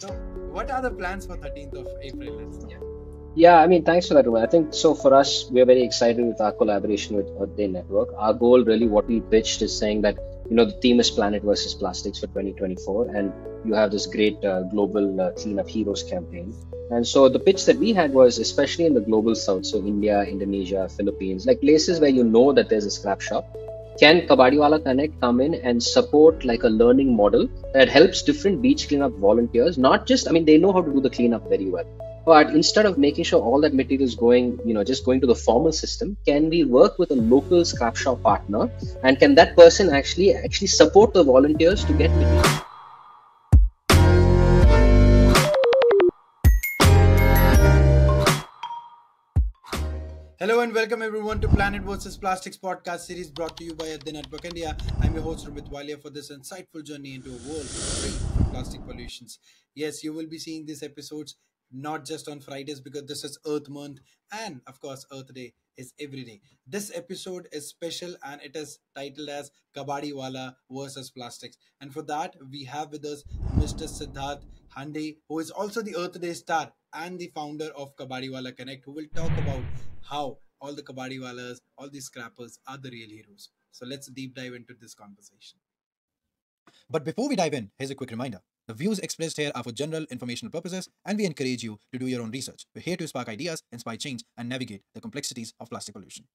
So, what are the plans for 13th of April? Let's know. Yeah, I mean, thanks for that, Rumit. I think so for us, we're very excited with our collaboration with Earth Day Network. Our goal, really, what we pitched is saying that, the theme is Planet versus Plastics for 2024, and you have this great global Cleanup Heroes campaign. And so the pitch that we had was, especially in the global south, so India, Indonesia, Philippines, like places where you know that there's a scrap shop, can Kabadiwalla Connect come in and support like a learning model that helps different beach cleanup volunteers? Not just, I mean, they know how to do the cleanup very well. But instead of making sure all that material is going, just going to the formal system, can we work with a local scrap shop partner, and can that person actually support the volunteers to get material? Hello and welcome everyone to Planet vs. Plastics podcast series brought to you by the Network India. I'm your host Rumit Walia for this insightful journey into a world free from plastic pollutions. Yes, you will be seeing these episodes not just on Fridays because this is Earth Month and of course Earth Day is every day. This episode is special and it is titled as Kabadiwalla versus Plastics. And for that we have with us Mr. Siddharth Hande, who is also the Earth Day star and the founder of Kabadiwalla Connect, who will talk about how all the kabadiwallas, all these scrappers are the real heroes. So let's deep dive into this conversation. But before we dive in, here's a quick reminder. The views expressed here are for general informational purposes, and we encourage you to do your own research. We're here to spark ideas, inspire change, and navigate the complexities of plastic pollution.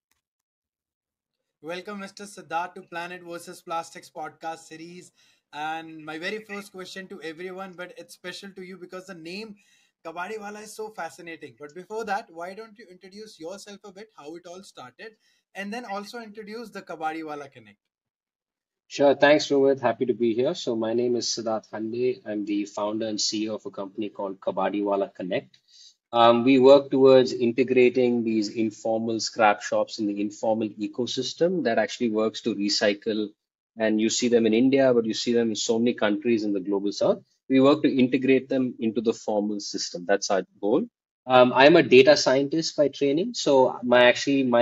Welcome, Mr. Siddharth, to Planet versus Plastics podcast series. And my very first question to everyone, but it's special to you because the name Kabadiwalla is so fascinating. But before that, why don't you introduce yourself a bit, how it all started, and then also introduce the Kabadiwalla Connect? Sure, thanks, Rohit. Happy to be here. So my name is Siddharth Hande. I'm the founder and CEO of a company called Kabadiwalla Connect. We work towards integrating these informal scrap shops in the informal ecosystem that actually works to recycle. And you see them in India, but you see them in so many countries in the global south. We work to integrate them into the formal system. That's our goal. I'm a data scientist by training, so my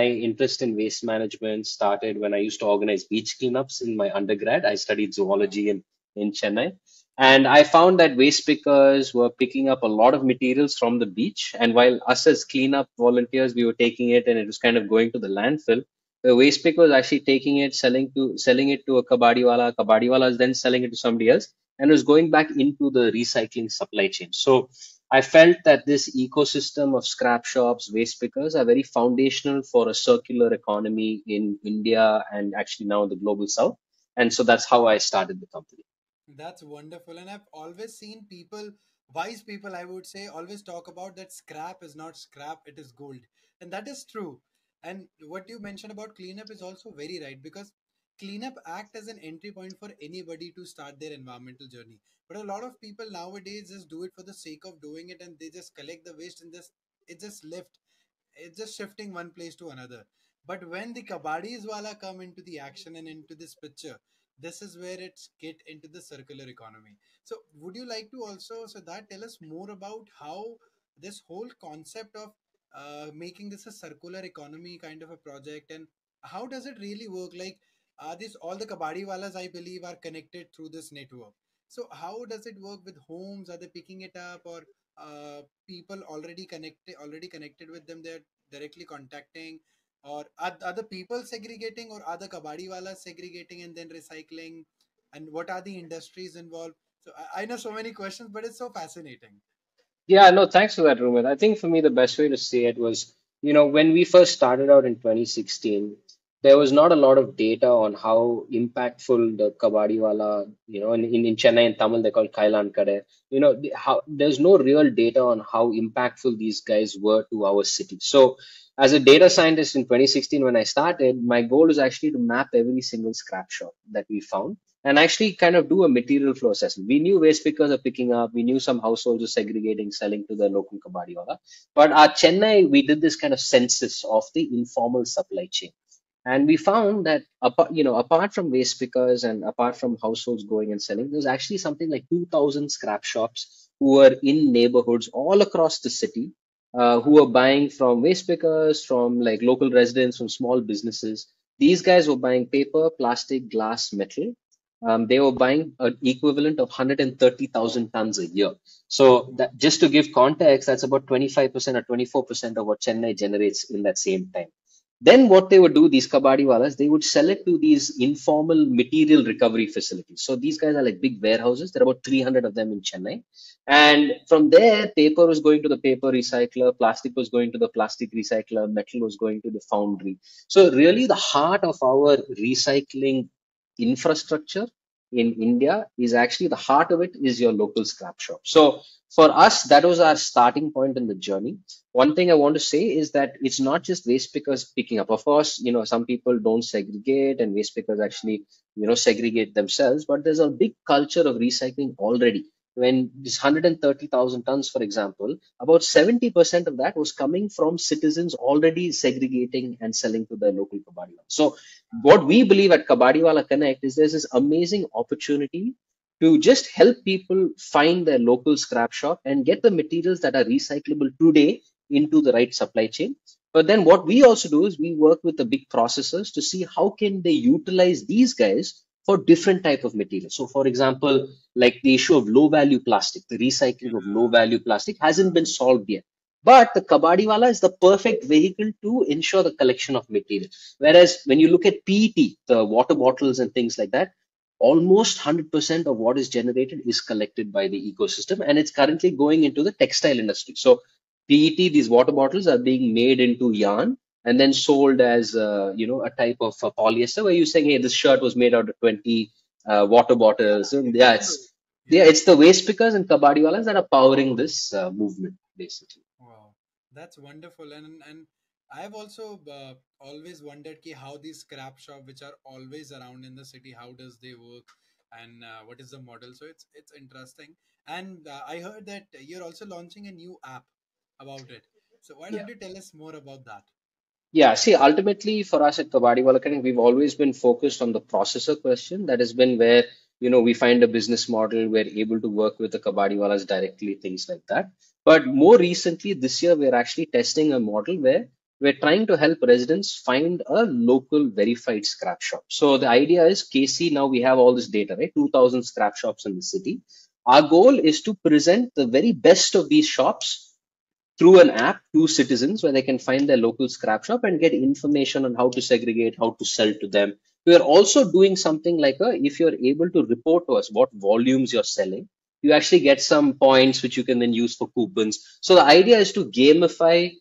interest in waste management started when I used to organize beach cleanups in my undergrad. I studied zoology in Chennai, and I found that waste pickers were picking up a lot of materials from the beach. And while us as cleanup volunteers, we were taking it and it was kind of going to the landfill. The waste picker was actually taking it, selling it to a kabadiwala. Kabadiwala is then selling it to somebody else, and it was going back into the recycling supply chain. So I felt that this ecosystem of scrap shops, waste pickers are very foundational for a circular economy in India and actually now in the global south. And so that's how I started the company. That's wonderful. And I've always seen people, wise people, I would say, always talk about that scrap is not scrap, it is gold. And that is true. And what you mentioned about cleanup is also very right because cleanup act as an entry point for anybody to start their environmental journey. But a lot of people nowadays just do it for the sake of doing it and they just collect the waste and just it just left. It's just shifting one place to another. But when the kabadis wala come into the action and into this picture, this is where it's get into the circular economy. So would you like to also so that tell us more about how this whole concept of making this a circular economy kind of a project and how does it really work? Like are this all the kabadi walas I believe are connected through this network. So how does it work with homes? Are they picking it up or people already connected with them? They're directly contacting or are the people segregating or are the kabadi walas segregating and then recycling and what are the industries involved? So I know so many questions but it's so fascinating. Yeah, no, thanks for that, Rumit. I think for me, the best way to say it was, when we first started out in 2016, there was not a lot of data on how impactful the Kabadiwala, in Chennai and Tamil, they call Kailan Kade. There's no real data on how impactful these guys were to our city. So, as a data scientist in 2016, when I started, my goal was actually to map every single scrap shop that we found and actually kind of do a material flow assessment. We knew waste pickers are picking up, we knew some households are segregating, selling to the local kabadiwala. But at Chennai, we did this kind of census of the informal supply chain. And we found that apart from waste pickers and apart from households going and selling, there's actually something like 2,000 scrap shops who were in neighborhoods all across the city, who were buying from waste pickers, from like local residents, from small businesses. These guys were buying paper, plastic, glass, metal, they were buying an equivalent of 130,000 tons a year. So that, just to give context, that's about 25% or 24% of what Chennai generates in that same time. Then what they would do, these kabadiwalas, they would sell it to these informal material recovery facilities. So these guys are like big warehouses. There are about 300 of them in Chennai. And from there, paper was going to the paper recycler, plastic was going to the plastic recycler, metal was going to the foundry. So really the heart of our recycling infrastructure in India is actually the heart of it is your local scrap shop. So for us, that was our starting point in the journey. One thing I want to say is that it's not just waste pickers picking up. Of course, some people don't segregate and waste pickers actually, segregate themselves, but there's a big culture of recycling already. When this 130,000 tons, for example, about 70% of that was coming from citizens already segregating and selling to their local kabadi. So what we believe at Kabadiwalla Connect is there's this amazing opportunity to just help people find their local scrap shop and get the materials that are recyclable today into the right supply chain. But then what we also do is we work with the big processors to see how can they utilize these guys for different type of materials. So for example, like the issue of low value plastic, the recycling of low value plastic hasn't been solved yet. But the Kabadiwala is the perfect vehicle to ensure the collection of material. Whereas when you look at PET, the water bottles and things like that, almost 100% of what is generated is collected by the ecosystem, and it's currently going into the textile industry. So PET, these water bottles are being made into yarn and then sold as a type of polyester. Where you're saying, hey, this shirt was made out of 20 water bottles. And yeah, Exactly. Yeah. it's the waste pickers and kabadiwalas that are powering this movement, basically. Wow, that's wonderful. And I've also always wondered ki how these scrap shop, which are always around in the city, how does they work, and what is the model? So it's interesting. And I heard that you're also launching a new app about it. So why Yeah. don't you tell us more about that? Yeah, see, ultimately for us at Kabadiwala Connect, we've always been focused on the processor question. That has been where, we find a business model, we're able to work with the Kabadiwalas directly, things like that. But more recently, this year, we're actually testing a model where we're trying to help residents find a local verified scrap shop. So the idea is, KC, now we have all this data, right? 2,000 scrap shops in the city. Our goal is to present the very best of these shops through an app to citizens where they can find their local scrap shop and get information on how to segregate, how to sell to them. We are also doing something like if you're able to report to us what volumes you're selling, you actually get some points which you can then use for coupons. So the idea is to gamify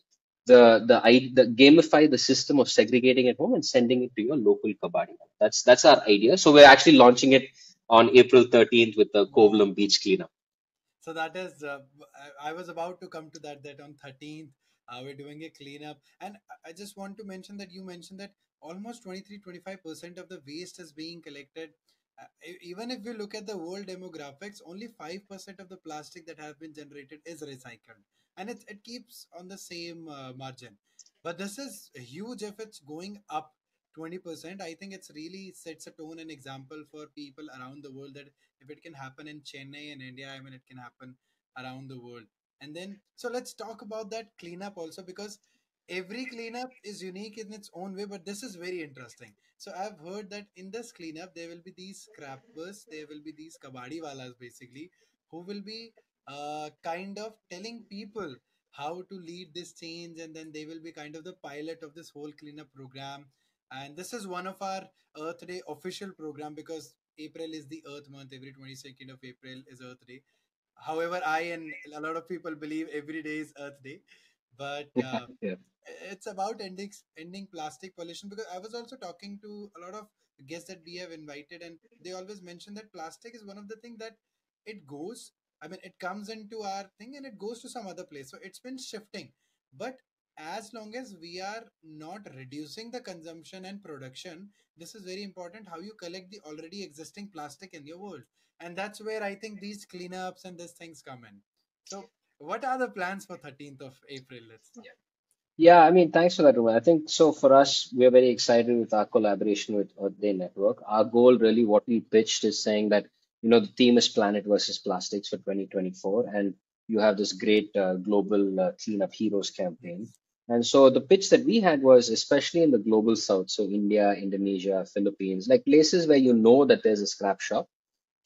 the gamify the system of segregating at home and sending it to your local kabadi. That's our idea. So we're actually launching it on April 13th with the Wow. Kovalam Beach cleanup. So that is, I was about to come to that on 13th, we're doing a cleanup. And I just want to mention that you mentioned that almost 23-25% of the waste is being collected. Even if we look at the world demographics, only 5% of the plastic that have been generated is recycled. And it keeps on the same margin. But this is huge if it's going up 20%. I think it's really sets a tone and example for people around the world that if it can happen in Chennai and India, I mean, it can happen around the world. And then, so let's talk about that cleanup also, because every cleanup is unique in its own way, but this is very interesting. So I've heard that in this cleanup, there will be these scrappers, there will be these kabadi walas basically, who will be kind of telling people how to lead this change, and then they will be kind of the pilot of this whole cleanup program. And this is one of our Earth Day official program, because April is the Earth month. Every 22nd of April is Earth Day. However, I and a lot of people believe every day is Earth Day. But Yeah. it's about ending plastic pollution, because I was also talking to a lot of guests that we have invited, and they always mention that plastic is one of the things that it goes, I mean, it comes into our thing and it goes to some other place. So it's been shifting. But as long as we are not reducing the consumption and production, this is very important how you collect the already existing plastic in your world. And that's where I think these cleanups and these things come in. So what are the plans for 13th of April? Let's talk. Yeah, I mean, thanks for that, Rumit. I think so for us, we're very excited with our collaboration with Earth Day Network. Our goal, really, what we pitched is saying that, the theme is planet versus plastics for 2024. And you have this great global cleanup heroes campaign. And so the pitch that we had was especially in the global south, so India, Indonesia, Philippines, like places where you know that there's a scrap shop.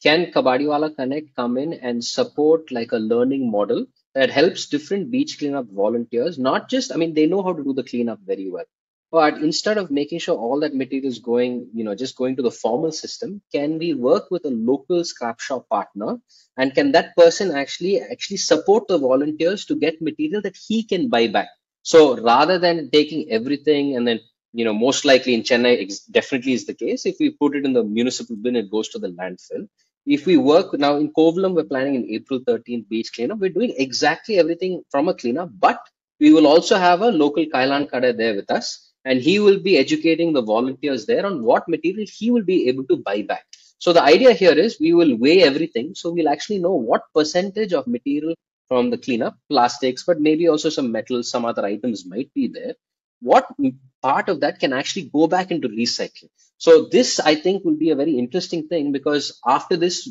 Can Kabadiwala Connect come in and support like a learning model that helps different beach cleanup volunteers? Not just, I mean, they know how to do the cleanup very well, but instead of making sure all that material is going, just going to the formal system, can we work with a local scrap shop partner? And can that person actually support the volunteers to get material that he can buy back? So rather than taking everything and then most likely in Chennai, definitely is the case. If we put it in the municipal bin, it goes to the landfill. If we Yeah. work now in Kovalam, we're planning an April 13th beach cleanup. We're doing exactly everything from a cleanup, but we will also have a local Kailan Kada there with us, and he will be educating the volunteers there on what material he will be able to buy back. So the idea here is we will weigh everything, so we'll actually know what percentage of material from the cleanup, plastics, but maybe also some metals, some other items might be there. What part of that can actually go back into recycling? So this, I think, will be a very interesting thing because after this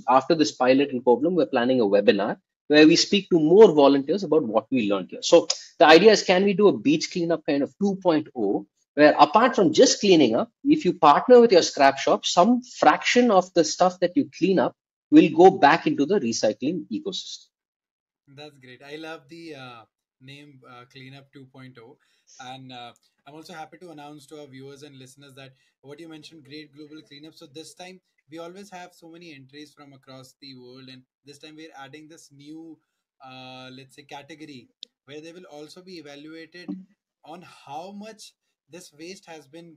pilot in Kovalam, we're planning a webinar where we speak to more volunteers about what we learned here. So the idea is, can we do a beach cleanup kind of 2.0, where apart from just cleaning up, if you partner with your scrap shop, some fraction of the stuff that you clean up will go back into the recycling ecosystem. That's great. I love the name Cleanup 2.0. And I'm also happy to announce to our viewers and listeners that what you mentioned, great global cleanup. So this time we always have so many entries from across the world, and this time we're adding this new, let's say, category where they will also be evaluated on how much this waste has been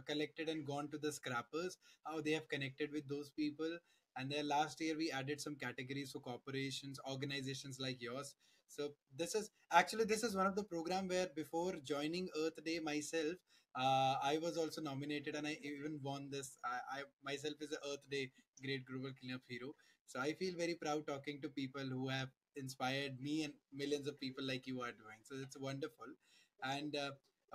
collected and gone to the scrappers, how they have connected with those people. And then last year we added some categories for corporations, organizations like yours. So this is one of the program where before joining Earth Day myself, I was also nominated and I even won this. I myself is a Earth Day Great Global Cleanup Hero. So I feel very proud talking to people who have inspired me and millions of people like you are doing. So it's wonderful. And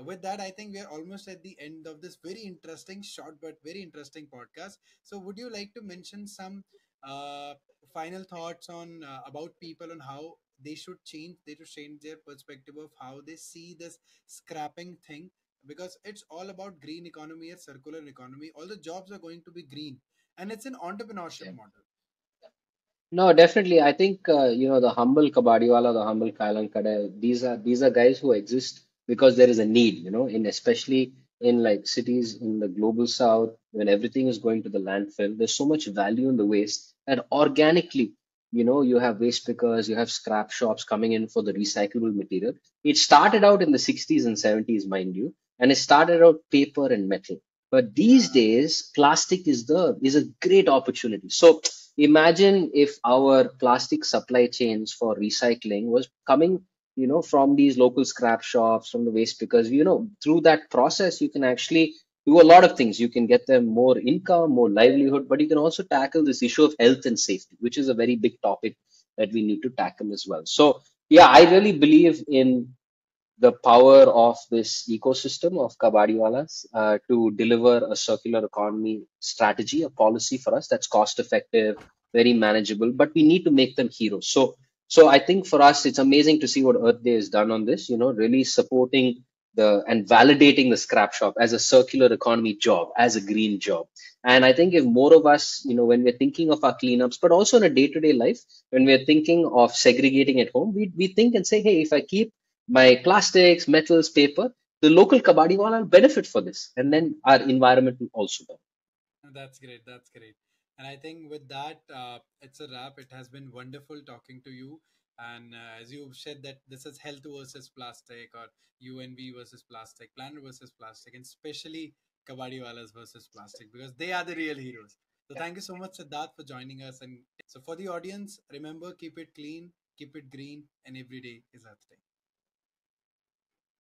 with that, I think we are almost at the end of this very interesting, short but very interesting podcast. So, would you like to mention some uh, final thoughts on about people on how they should change their perspective of how they see this scrapping thing? Because it's all about green economy or circular economy. All the jobs are going to be green, and it's an entrepreneurship model. No, definitely. I think the humble Kabadiwala, the humble Kailan Kada, these are guys who exist because there is a need, in especially in like cities in the global south when everything is going to the landfill. There's so much value in the waste that organically, you have waste pickers, you have scrap shops coming in for the recyclable material. It started out in the 60s and 70s, mind you, and it started out paper and metal. But these Yeah, days, plastic is a great opportunity. So imagine if our plastic supply chains for recycling was coming, from these local scrap shops, from the waste, because, through that process, you can actually do a lot of things. You can get them more income, more livelihood, but you can also tackle this issue of health and safety, which is a very big topic that we need to tackle as well. So, yeah, I really believe in the power of this ecosystem of Kabadiwalas to deliver a circular economy strategy, a policy for us that's cost effective, very manageable, but we need to make them heroes. So I think for us, it's amazing to see what Earth Day has done on this, really supporting and validating the scrap shop as a circular economy job, as a green job. And I think if more of us, when we're thinking of our cleanups, but also in a day-to-day life, when we're thinking of segregating at home, we think and say, hey, if I keep my plastics, metals, paper, the local Kabadiwala will benefit for this. And then our environment will also benefit. that's great. That's great. And I think with that, it's a wrap. It has been wonderful talking to you. And as you said that this is health versus plastic or UNV versus plastic, planet versus plastic, and especially Kabadiwalas versus plastic because they are the real heroes. So thank you so much, Siddharth, for joining us. And so for the audience, remember, keep it clean, keep it green, and every day is Earth Day.